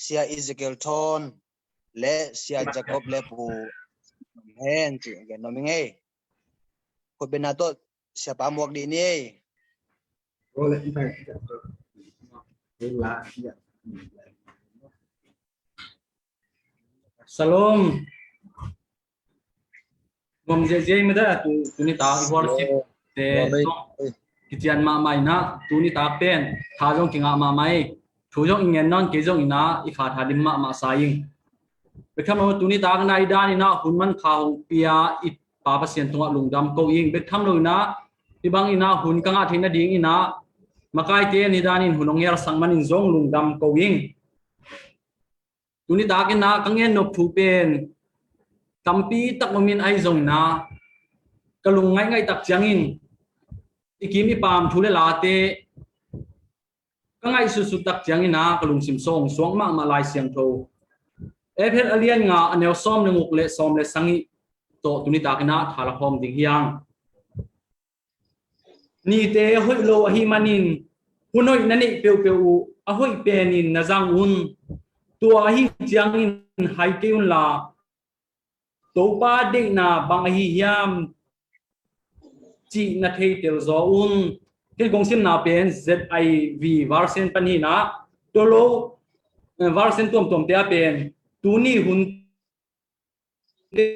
sia Ezekiel thon le sia Jacob le pu hen chi gen no minge ko benato sia pamok di ni Salam. Ngom je meda tu ni ta worship te kitian ma mai na tu ni ta pen tha jong kinga ma mai thu jong ingen non ke jong ina I kha tha dim ma saying bekham no tu ni ta na ida ni na hun man kha hong pia I pa pa sian tunga lungdam ko ing bekham no na ti bang ina hun kanga thina ding ina makai te ni danin hunong yer sangman in zong lungdam ko ing tu ni ta ke na kangen nop thu pen tampi tak momin ai zong na kalung ngai tak changin ikimi pam thule late kangai su su tak changin na kalung sim song suang ma malai siang tho ephet alian nga anel som le nguk le som le sangi to tuni takina thala khom ding hiang ni te hoi lo hi manin hunoi nani peu peu a hoi penin nazang un tua hi changin hai keun la to pa de na bang hi hiam chi na thei tel zo un ke gong sim na pen ziv varsen pani na to lo varsen tom te pen tu ni hun te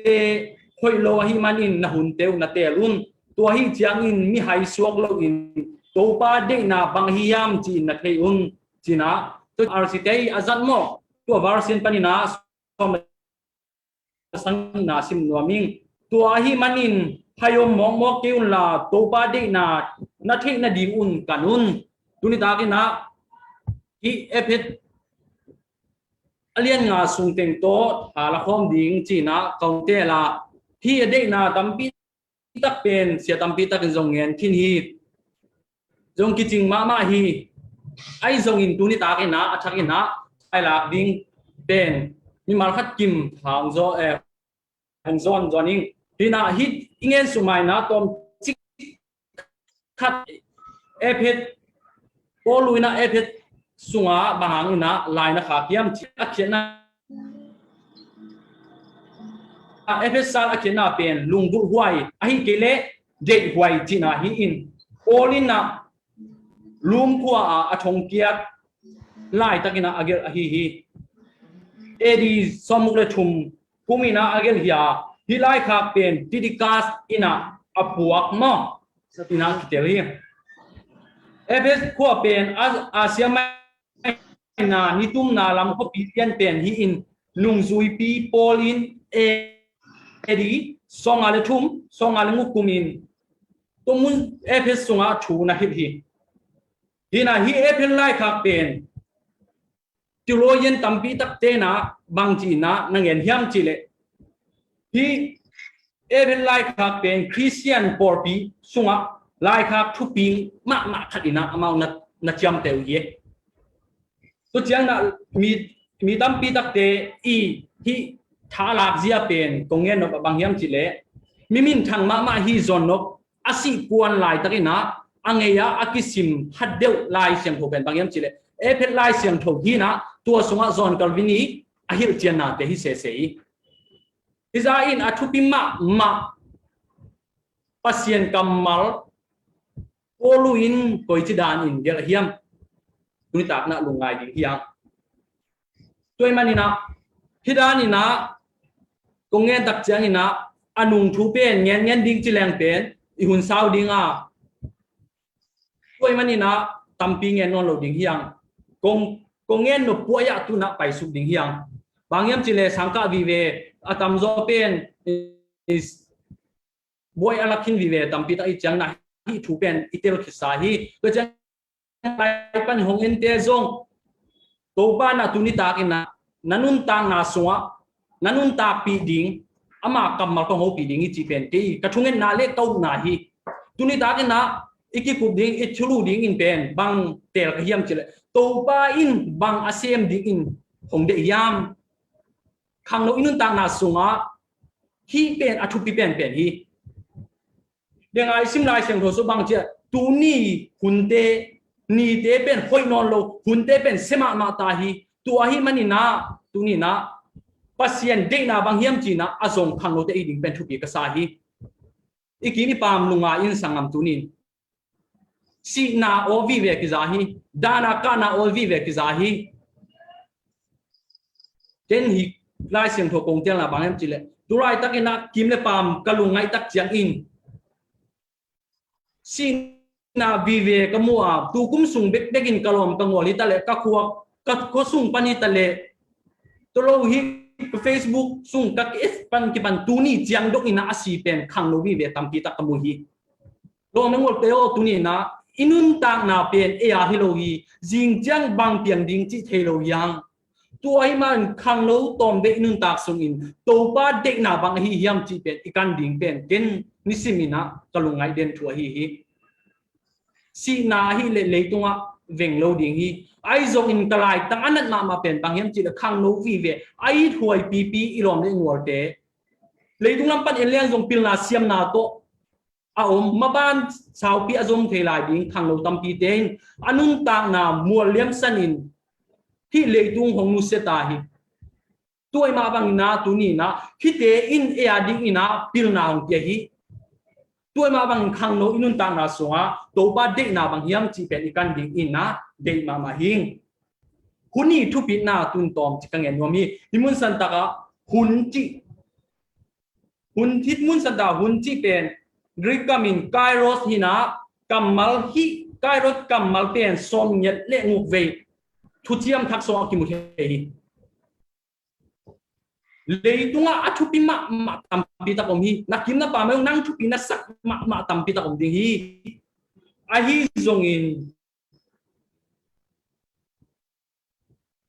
khoi lo hi manin na hun teu na te lun tua hi chiang in mi hai suak lo in to pa de na bang hi yam chi na thei un china to rct azan mo to varsen pani na som sang na sim nuaming tua hi manin hayom mong mo keun la to pa de na thei na ding un kanun tuni ta ki na hi ephet alian nga sung teng to hala khom ding china kaunte la hi de na tampi tak pen sia tampi tak zong ngen thin hi zong ki ching ma hi ai zong in tuni ta ke na athak ina ai lak ding pen mi mal khat kim hang zo hang zon zoning hina hit ingen sumai na tom chik khat ephet poluina ephet sunga bahang ina line kha kiam akhena FSR akhena pen lungbu huai ahi kele de huai tina hi in polina lum kwa athong kiat lai takina agel hi edi somule thum kumina agel hiya hi lai kha pen tidikas ina apuak mo satina kiteli FS kwa pen asia na nitum na lam ko pian pen hi in lung zui pi polin edi songa le thum songa le ngukumin tomun FS songa thu na hi hina hi FL lai khak pen tiloyen tampi tak te na bangchi na nangen hiam chile hi FL lai khak pen Christian porpi sunga lai khak thu ping ma khatina amau na cham te ye to chiang na mi tampi tak te hi tha lak zia pen kongen no bang hiam chile mimin thang ma hi zon no asi puan lai takina angeya akisim haddeu lai siang tho pen bang hiam chile ephet lai siang tho hi na tua sunga zon kalvini ahil chiana te hi se iza in athupi ma pasien kamal poluin koichidan in gel hiam tuni tak na lungai ding hiang toy manina hidanina kongen tak changina anung thu pen ngen ding chileng pen I hun sau ding a toy manina tampi ngen non lo ding hiang kongen no puaya tu na pai su ding hiang bangyam chile sangka vive atam zo pen is boy alakin vive tampi ta I chang na hi thu pen itel khisa hi to chang pai pan hong en te zong to ba na tu ni ta kina nanun tang na suwa nanun ta pi ding ama kamal ko ho pi ding I chi pen ti ka thungen na le to na hi tu ni ta kina iki kup ding I chulu ding in pen bang tel ka hiam chile to ba in bang asem ding in hong de yam khang no inun tang na sunga hi pen athu pi pen hi deng ai sim lai seng tho so bang che tu ni hunte ni te pen hoi non lo hunte pen sema ma ta hi tua hi manina tunina pasien de na bang hiam china azong khanglo te iding pen thupi ka sa hi ikini pam lunga in sangam tunin si na ovi ve ki zahi dana kana ovi ve ki zahi ten hi lai siang tho kong tiang la bang hiam chile turai takina kim le pam kalungai tak chiang in si na vive kamua tu kum sung bek begin kalom kangoli tale ka khuak ka ko sung pani tale to lo hi Facebook sung ka is pan ki pan tuni chiang dok ina asi pen khang no vive tampi ta kamu hi lo mengol teo tuni na inun tang na pen e a hilo hi jing chiang bang piang ding chi thelo yang tu ai man khang lo tom be inun tak sung in to pa dek na bang hi hiam chi pen ikan ding pen ken nisimina kalungai den thua hi si na hi le tunga veng lo ding hi ai zong in kalai tang anat ma pen bang hiam chi la khang no vi ve ai thuai pp ilom le ngor te le tung lam pan en liang zong pil na siam na to a om ma ban chau pi azom thelai ding khang lo tam pi ten anun tang na mual liam sanin hi le tung hong nu se ta hi tuai ma bang na tu ni na khi te in e ading ina pil na hong te hi tuai ma bang khang no inun tang na songa to ba de na bang hiam chi pen ikan ding ina de ma hing huni thu pi na tun tom chi kangen nomi himun san ta ka hun hit mun san da hun chi pen grikamin kairos hina kamal hi kairos kamal pen som nyet le nguk ve thu chiam thak so ki mu he leitunga athupi ma tampi ta kom hi nakim na pa mayong nang thupi na sak ma tampi ta kom ding hi a hi zong in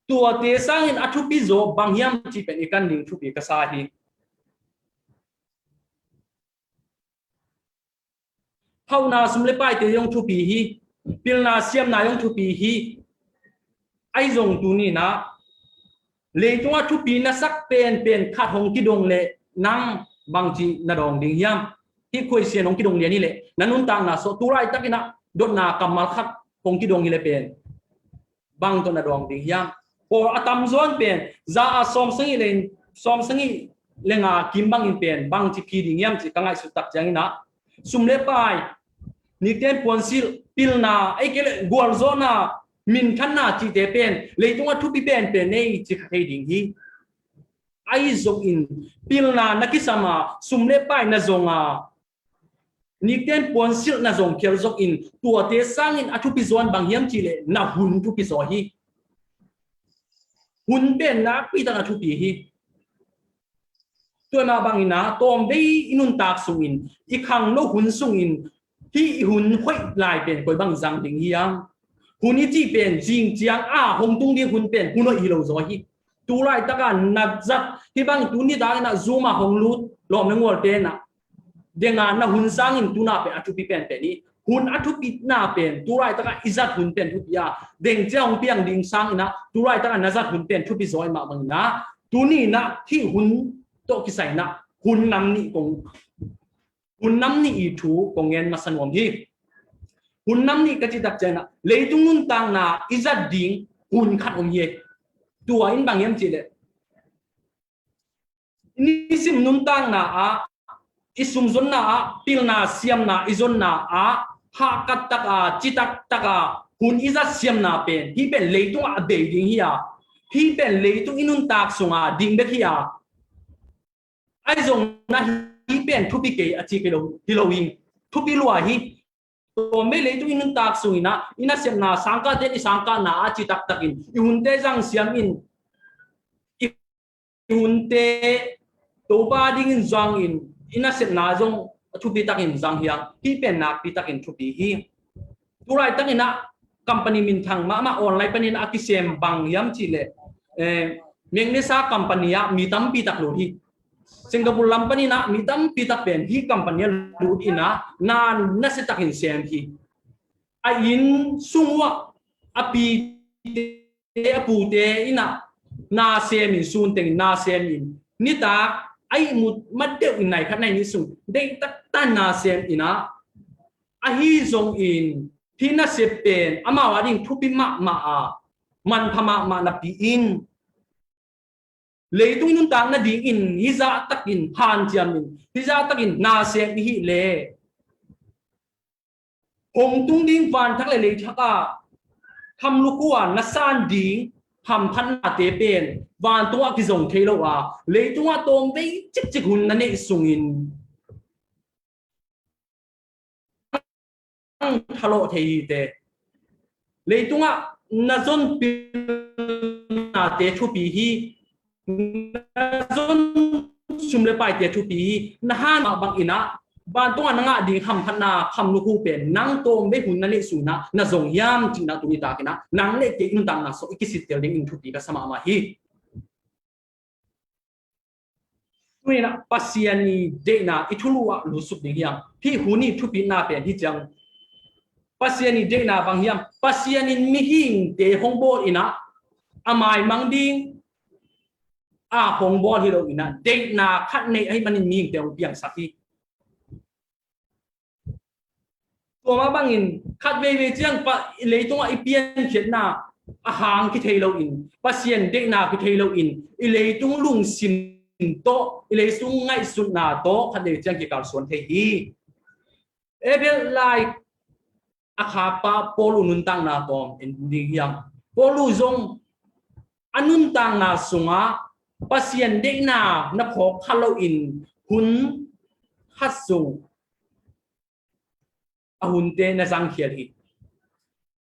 tua te sang in athupi zo bang hiam chi pen ikan ding thupi ka sa hi hauna sumle pai te yong thupi hi pilna siam na yong thupi hi ai zong tu ni na le tunga thu pi na sak pen khat hong ki dong le nang bang chi na dong ding hiam hi khoi sian hong ki dong le ni le nanun tang na so turai takina dot na kamal khat hong ki dong hi le pen bang to na dong ding hiam por atam zon pen za a som sangi lenga kim bang in pen bang chi ki ding hiam chi kangai su tak chang ina sumle pai ni ten pon sil pil na ai ke gol zona min khan na chi te pen leitunga thu pi pen nei chi khai ding hi ai zong in pil na nakisama sumle pai na zonga ni ten pon sil na zong kel zok in tua te sang in athu pi zon bang hiam chi le na hun thu pi zo hi hun pen na pi ta thu pi hi tua na bang ina tom dei inun tak sung in i khang no hun sung in hi hun hoi lai pen koi bang jang ding hi yang huni chi pen jing chiang a hong tung di hun pen huno i lo zo hi tu lai taka nazat hi bang tu ni da na zuma hong lut lom na ngol te na denga na hun sang in tu na pe atu pi pen pe ni hun atu pi na pen tu lai taka izat hun pen thu ya deng chang piang ding sang ina tu lai taka nazat hun pen thu pi zoi ma bang na tu ni na hi hun to ki sai na hun nam ni i thu kong en ma san wom hi hun nam ni ka chi dak chana leitung nun tang na izat ding hun khat om ye tua in bang yam chi le ni sim nun tang na a isum zon na a pil na siam na izon na a ha kat tak a chi tak a hun izat siam na pen hi pen leitung a be ding hi a hi pen leitung inun tak sunga ding be hi a ai zong na hi pen thu pi ke a chi ke lo hi lo wing thu pi lua hi to me le tu in tak suina ina sem na sangka te ni sangka na a chi tak takin i hunte jang siam in i hunte to ba ding in jang in ina sem na jong thu pi takin jang hiang hi pen na pi takin thu pi hi turai takina company min thang ma online panin akisem bang yam chi le mengne sa company ya mi tam pi tak lo hi Singapore lampani na mitam pitak pen hi company lut ina nan na se takin sem hi a in sungwa api te apu te ina na sem in sun teng na sem in ni ta ai mut madde in nai khat nai ni sung dei tak ta na sem ina a hi zong in thina se pen ama wa ding thupi ma a man phama ma na pi in leitung nun tang na ding in hiza takin han chiamin hiza takin na se hi le hong tung ding van thak le thaka tham lu kuan na san ding ham phan na te pen van tua ki zong thelo wa leitung a tom ve chik chik hun na ne sungin thalo thei te leitung a na zon pi na te thu pi hi zon sum le pai te thu pi na han bang ina ban tonga nga ding ham phana kham lu ku pen nang tom be hun na le su na zong yam chi na tu ni ta kina nang le ke in tang na so ikisit tel ding in thu pi ka sama ma hi tu na pasiani de na ithulu wa lu sup ding yam hi hu ni thu pi na pen hi chang pasiani de na bang yam pasiani mi hing te hong bo ina amai mang ding a hong bo hi lo ina de na khat nei ai manin mi te piang sakhiตัวมาบังอินขัดเวเวเจียงปะเลยตรงไอเปียนเขียนนาอาหางที่เทโลอินปัสเซียนเด็กนาคือเทโลอินเลยตรงลุงสินโตเลยสุงไงสุนาโตขัดเวเจียงเกี่ยวกับส่วนเทีเอเบลไลอาคาปะโปลูนุนตังนาตอมเอ็นดียังโปลูจงอนุนตังนาสุงะปัสเซียนเด็กนานับขอขัดโลอินหุนขัดสุงahunte na sang khial hi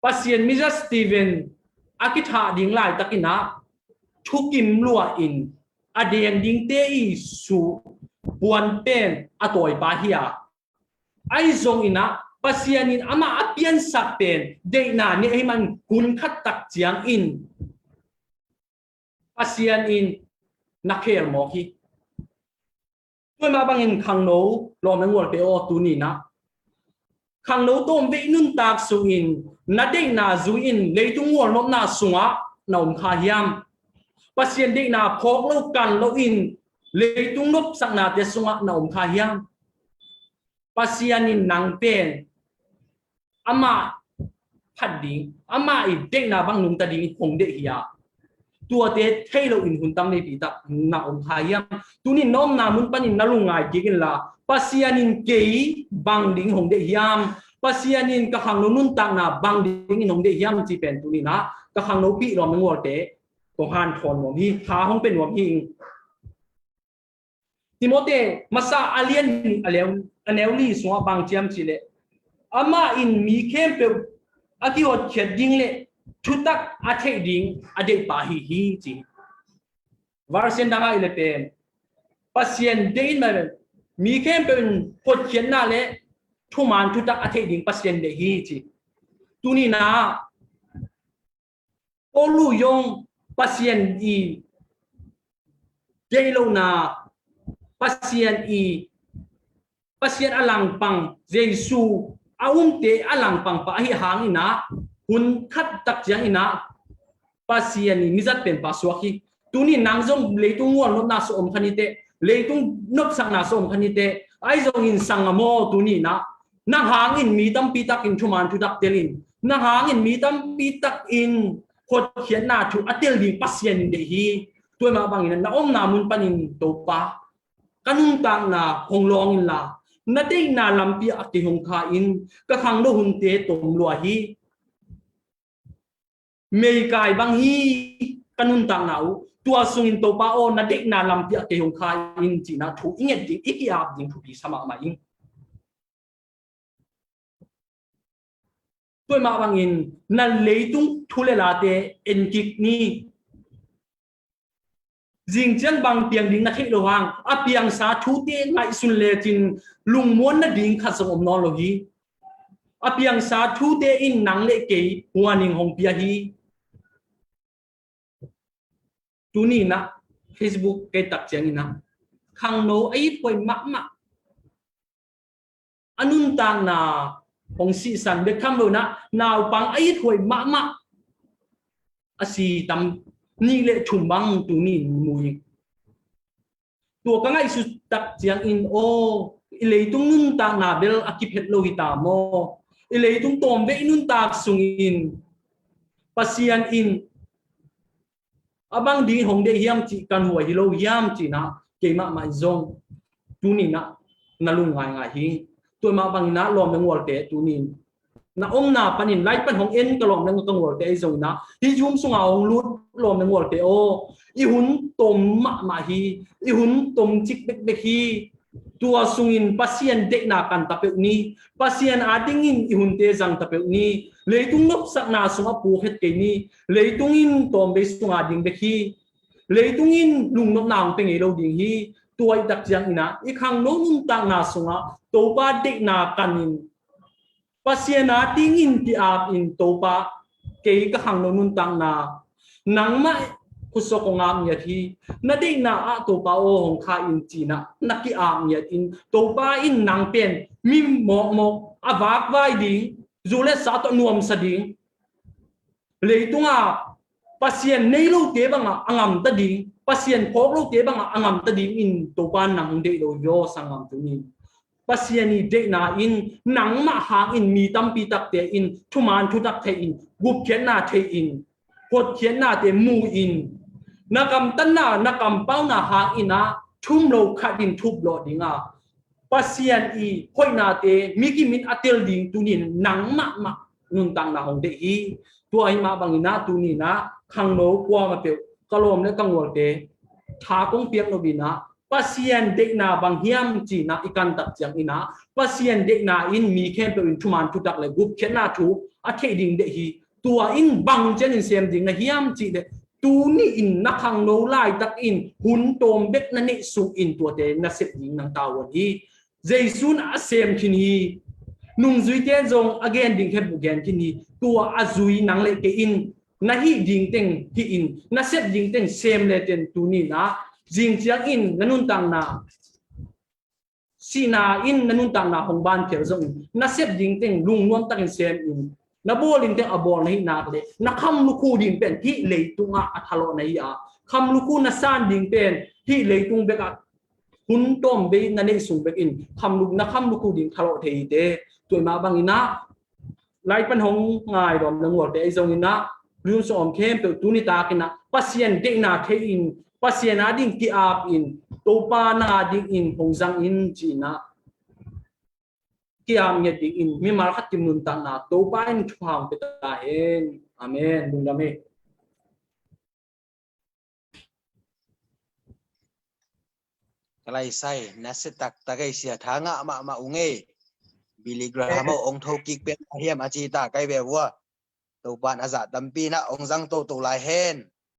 pasien misa Steven akitha ding lai takina thukim lua in adeng ding te I su puan pen atoi pa hiya ai zong ina pasianin ama apian sak pen de na ni ai man kun khat tak chiang in pasian in nakhel mo hi toi ma bangin khang no lom ngol pe o tu ni na khang nấu tôm vĩ nun tạc sung in na đê na du in lấy tung nguồn nó na sung á nồng khá hiam pasien đê na phok lâu can lâu in lấy tung nốt sang na te sung á nồng khá hiam pasien in nang pen ama phát đi ama I đê na bang nung ta đi hong đê hiya tua te thay lâu in hun tam này bị tập nồng khá hiam tu ni nom na mun panin na lungai kikin la pasianin kei bang ding hong de hiam pasianin ka hang no nun tang na bang ding in hong de hiam chi pen tu ni na ka hang no pi rom ngol te ko han thon mom hi tha hong pen mom hi Timote masa alien alew li so bang chiam chi le ama in mi kem pe aki hot chet ding le thutak a thei ding ade pa hi chi varsen danga ile pen pasien dein maมีเข้มเป็นพดเขียนหน้าเละทุมานทุตักอาเทดิงปัสเซนเดฮีจีตุนีนาโอลูยงปัสเซนอีเจโลนาปัสเซนอีปัสเซนอลังปังเจซูอาอุ้มเตอลังปังปะฮิหางอินะหุ่นคัดตักเจียงอินะปัสเซนอีมิจัดเป็นปัสวาคีตุนีนางจงเลยตุงวนลบนาสอมคณิเตเลยต้องนบสังนาสมคณิเตไอจงอินสังโมตุนีนะนักหางอินมีตั้มปีตักอินทุมานทุดักเตลินนักหางอินมีตั้มปีตักอินพดเขียนนาทุอัตเตลิงปัสเซียนเดฮีตัวมาบางอินนะอมนามุนปันินโตปากันุนตังนาหงลองอินลานาเดนาลัมปีอัติหงคาอินกะขังโดหุนเตตมลัวฮีเมกายบางฮีกันุนตังนาตัวสุงินโตปาโอนาเด็กนาลำเปียเกยงคายอินจีนาถูกอิงเงดิอีกยาดิงถูกปีสมัครมาอิงตัวมาบางอินนั่นเลยตุ้งทุเลลาเตเอ็นกิกนี่จิงเจ้าบางเปียงดิงนักเทโลหังอาเปียงสาธุเตไงสุนเลจินลุงม้วนนัดดิงขัดสมนอนโลฮีอาเปียงสาธุเตอินนังเลเกยหัวนิงหงเปียฮีtu ni na Facebook cái tập chương na khang no ai thôi mắc anun tang na hong si san be kham lo na nào pang ai thôi mắc asi tam ni le thum bang tu ni mui tu ka ngai su tập chương in o ilei tung nun tang na bel akiphet lo hita mo ilei tung tom ve nun tak sungin pasian in abang di hong de hiam chi kan huai hi lo hiam chi na ke ma zong tu ni na lung ngai hi tôi mà bằng na lom ng wal te tu ni na na panin lai pan hong en ka lom ng ka wal te zong na hi jum sunga ong lut lom ng wal te o i hun tom ma hi i hun tom chik bek hi tua sungin pasien de na kan tapeu ni pasien adingin i hun te jang tapeu ni leitung nop sak na sunga pu het ke ni leitungin tom be sunga ding bek hi leitungin lung nop nang pe ngei lo ding hi tuai dak jang ina i khang no nun tang na sunga to ba de na kanin pasien adingin ti ap in to ba ke ka khang no nun tang na nang ma kusok ko ngam ya thi na de na a to pa o hong kha in china na ki am ya in to pa in nang pen mi mo avak vai ding zule sa to nuam sa ding leitunga pasien nei lo te banga angam ta ding pasien phok lo te banga angam ta ding in to pa nang de lo yo sangam tu ni pasien ni de na in nang ma hang in mi tam pi tak te in thuman thu tak the in gup khen na the in hot khen na te mu in nakam tan na nakam pau na hang ina thum lo khatin thup lo dinga pasien i hoi na te mi ki min atel ding tu ni nang ma nun tang na hong de hi tu ai ma bangina tu ni na khang no kwa ma pe kalom le kangwal te tha kong piak no bina pasien de na bang hiam chi na ikan tak chang ina pasien de na in mi khem pe in thuman thu tak le gup khen na thu a the ding de hi tua in bang chen in sem ding na hiam chi de tu ni in na khang no lai tak in hun tom bek na ni su in tua te na sep ding nang tawon hi jaisun a sem khin hi nung zui te jong again ding khem bugen khin hi tua azui nang le ke in na hi ding teng hi in na sep ding teng sem le ten tu ni na jing chiang in nanun tang na sina in nanun tang na hong ban kel jong na sep ding teng lung nuam tak in sem in na bolin te abol na hi nak le na kham lu khu ding pen hi leitunga athalo na hi a kham lu khu na san ding pen hi leitung beka hun tom be na ne sung bek in kham lu khu ding thalo thei te toi ma bang ina lai pan hong ngai rom na ngor te zong ina riu som khem pe tu ni ta kina pasien de na the in pasien ading ki ap in to pa na ding in hong jang in china kiam nya ding in mi mar khat tim nun tang na to pa in thuang pe ta hen amen bung da me kalai sai na se tak takai sia thanga ma unge biligrahamo ong tho kik pe hiam achi ta kai be wa to ban aza tampi na ong jang to lai hen